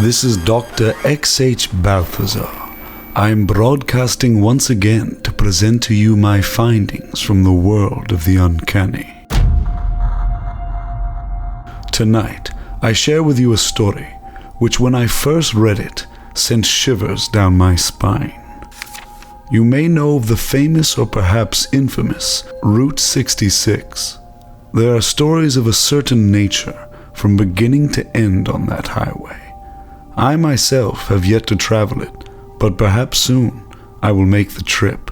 This is Dr. X.H. Balthazar. I am broadcasting once again to present to you my findings from the world of the uncanny. Tonight, I share with you a story which, when I first read it, sent shivers down my spine. You may know of the famous or perhaps infamous Route 66. There are stories of a certain nature from beginning to end on that highway. I myself have yet to travel it, but perhaps soon I will make the trip.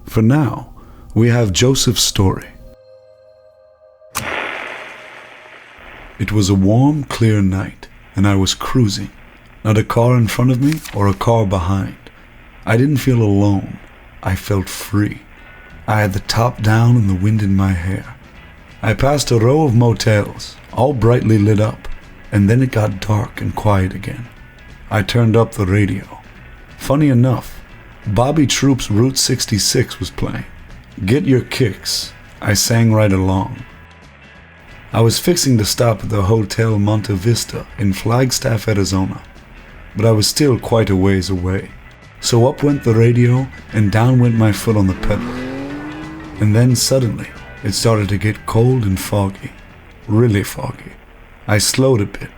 For now, we have Joseph's story. It was a warm, clear night, and I was cruising. Not a car in front of me or a car behind. I didn't feel alone. I felt free. I had the top down and the wind in my hair. I passed a row of motels, all brightly lit up, and then it got dark and quiet again. I turned up the radio. Funny enough, Bobby Troop's Route 66 was playing. Get your kicks. I sang right along. I was fixing to stop at the Hotel Monte Vista in Flagstaff, Arizona, but I was still quite a ways away. So up went the radio and down went my foot on the pedal. And then suddenly, it started to get cold and foggy. Really foggy. I slowed a bit.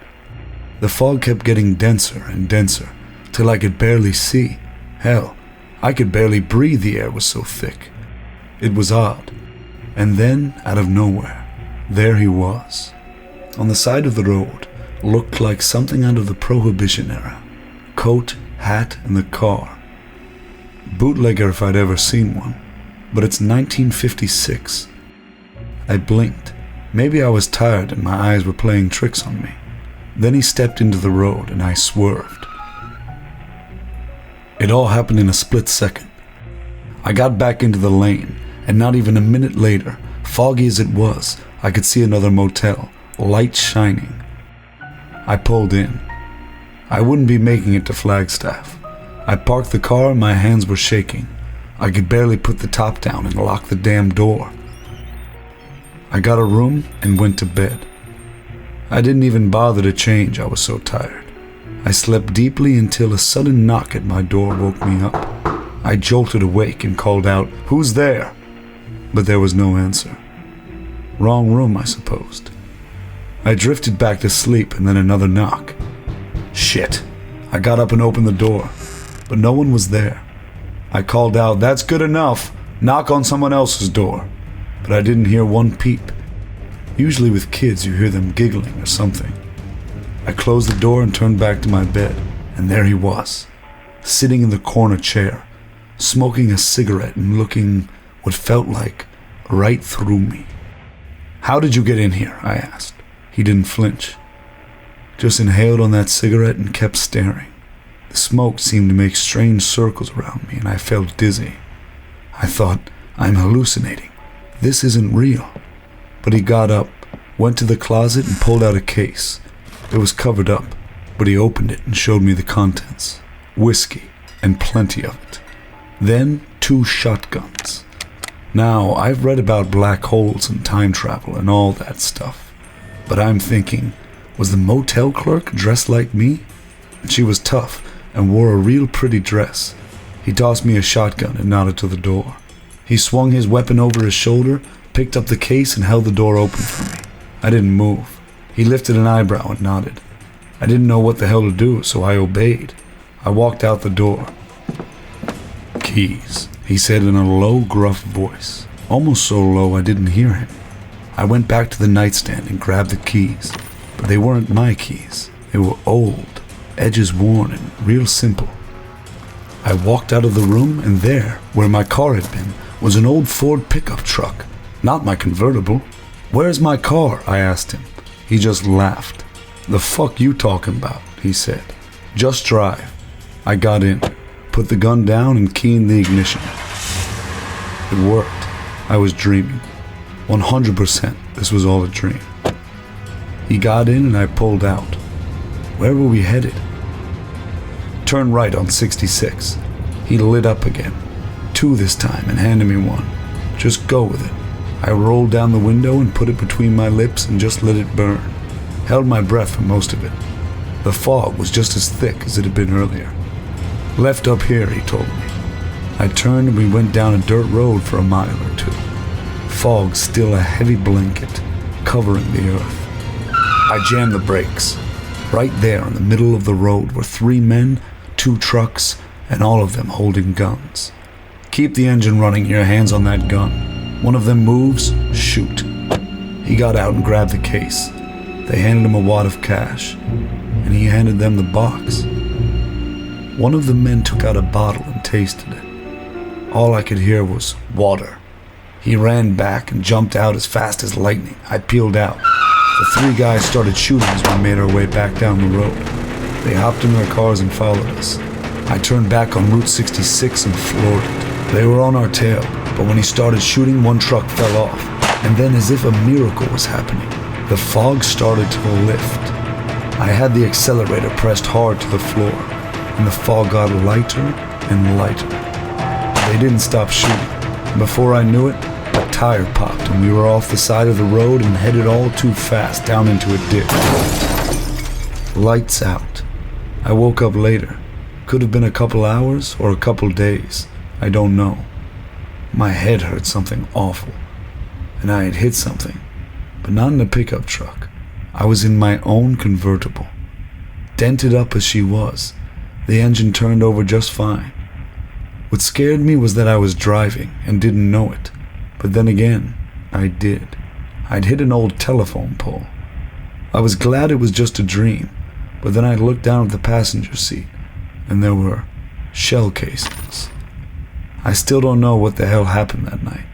The fog kept getting denser and denser, till I could barely see. Hell, I could barely breathe, the air was so thick. It was odd. And then, out of nowhere, there he was. On the side of the road, looked like something out of the Prohibition era. Coat, hat, and the car. Bootlegger if I'd ever seen one. But it's 1956. I blinked. Maybe I was tired and my eyes were playing tricks on me. Then he stepped into the road and I swerved. It all happened in a split second. I got back into the lane, and not even a minute later, foggy as it was, I could see another motel, lights shining. I pulled in. I wouldn't be making it to Flagstaff. I parked the car and my hands were shaking. I could barely put the top down and lock the damn door. I got a room and went to bed. I didn't even bother to change, I was so tired. I slept deeply until a sudden knock at my door woke me up. I jolted awake and called out, "Who's there?" But there was no answer. Wrong room, I supposed. I drifted back to sleep and then another knock. Shit. I got up and opened the door, but no one was there. I called out, "That's good enough. Knock on someone else's door." But I didn't hear one peep. Usually with kids you hear them giggling or something. I closed the door and turned back to my bed, and there he was, sitting in the corner chair, smoking a cigarette and looking what felt like right through me. "How did you get in here?" I asked. He didn't flinch. Just inhaled on that cigarette and kept staring. The smoke seemed to make strange circles around me and I felt dizzy. I thought, I'm hallucinating. This isn't real. But he got up, went to the closet and pulled out a case. It was covered up, but he opened it and showed me the contents. Whiskey, and plenty of it. Then 2 shotguns. Now, I've read about black holes and time travel and all that stuff. But I'm thinking, was the motel clerk dressed like me? She was tough and wore a real pretty dress. He tossed me a shotgun and nodded to the door. He swung his weapon over his shoulder, picked up the case and held the door open for me. I didn't move. He lifted an eyebrow and nodded. I didn't know what the hell to do, so I obeyed. I walked out the door. "Keys," he said in a low, gruff voice, almost so low I didn't hear him. I went back to the nightstand and grabbed the keys, but they weren't my keys. They were old, edges worn and real simple. I walked out of the room, and there, where my car had been, was an old Ford pickup truck. Not my convertible. "Where's my car?" I asked him. He just laughed. "The fuck you talking about?" he said. "Just drive." I got in, put the gun down and keyed the ignition. It worked. I was dreaming. 100% this was all a dream. He got in and I pulled out. Where were we headed? "Turn right on 66. He lit up again. 2 this time and handed me one. "Just go with it." I rolled down the window and put it between my lips and just let it burn. Held my breath for most of it. The fog was just as thick as it had been earlier. "Left up here," he told me. I turned and we went down a dirt road for a mile or two. Fog still a heavy blanket covering the earth. I jammed the brakes. Right there in the middle of the road were 3 men, 2 trucks, and all of them holding guns. "Keep the engine running, your hands on that gun. One of them moves, shoot." He got out and grabbed the case. They handed him a wad of cash, and he handed them the box. One of the men took out a bottle and tasted it. All I could hear was water. He ran back and jumped out as fast as lightning. I peeled out. The 3 guys started shooting as we made our way back down the road. They hopped in their cars and followed us. I turned back on Route 66 and floored it. They were on our tail, but when he started shooting, one truck fell off. And then, as if a miracle was happening, the fog started to lift. I had the accelerator pressed hard to the floor, and the fog got lighter and lighter. They didn't stop shooting. Before I knew it, a tire popped and we were off the side of the road and headed all too fast down into a ditch. Lights out. I woke up later. Could have been a couple hours or a couple days. I don't know. My head hurt something awful, and I had hit something, but not in a pickup truck. I was in my own convertible. Dented up as she was, the engine turned over just fine. What scared me was that I was driving and didn't know it, but then again, I did. I'd hit an old telephone pole. I was glad it was just a dream, but then I looked down at the passenger seat, and there were shell casings. I still don't know what the hell happened that night,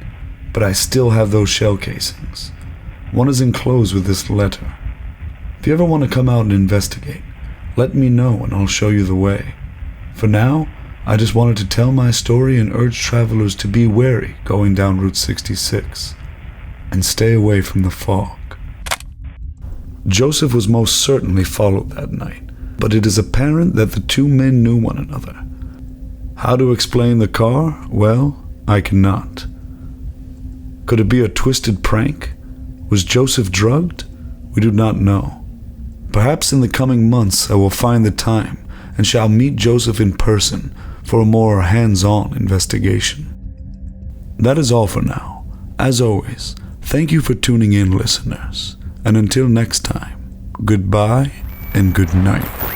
but I still have those shell casings. One is enclosed with this letter. If you ever want to come out and investigate, let me know and I'll show you the way. For now, I just wanted to tell my story and urge travelers to be wary going down Route 66 and stay away from the fog. Joseph was most certainly followed that night, but it is apparent that the 2 men knew one another. How to explain the car? Well, I cannot. Could it be a twisted prank? Was Joseph drugged? We do not know. Perhaps in the coming months I will find the time and shall meet Joseph in person for a more hands-on investigation. That is all for now. As always, thank you for tuning in, listeners. And until next time, goodbye and good night.